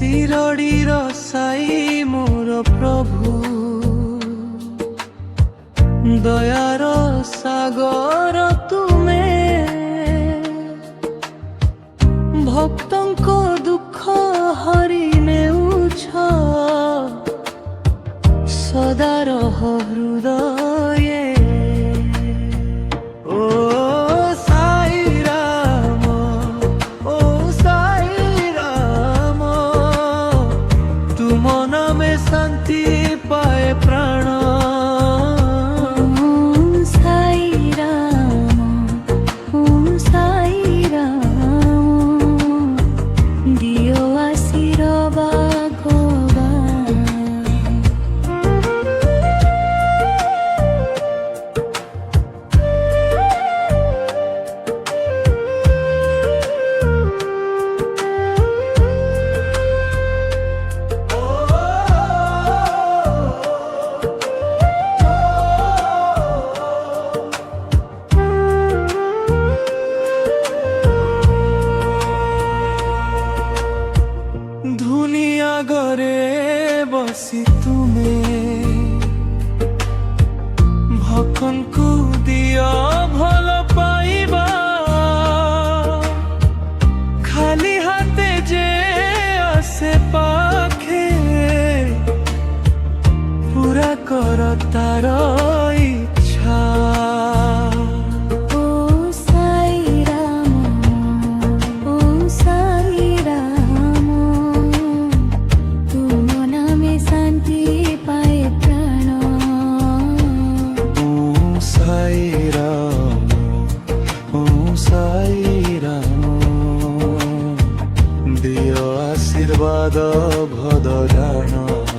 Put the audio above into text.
शिरडीर साई मोर प्रभु दयार सागर तुमे भक्तंको दुख हरि नेउछ सदा रह हृदये ओ साई राम ओ साई राम तुम नामे शांति पाए प्राण दुनिया घरे बसी तुमे भकन को दिया भल पाइबा खाली हाथे जे आसे पाखे पूरा कर तार इच्छा साई राम दियो आशीर्वाद भद जान।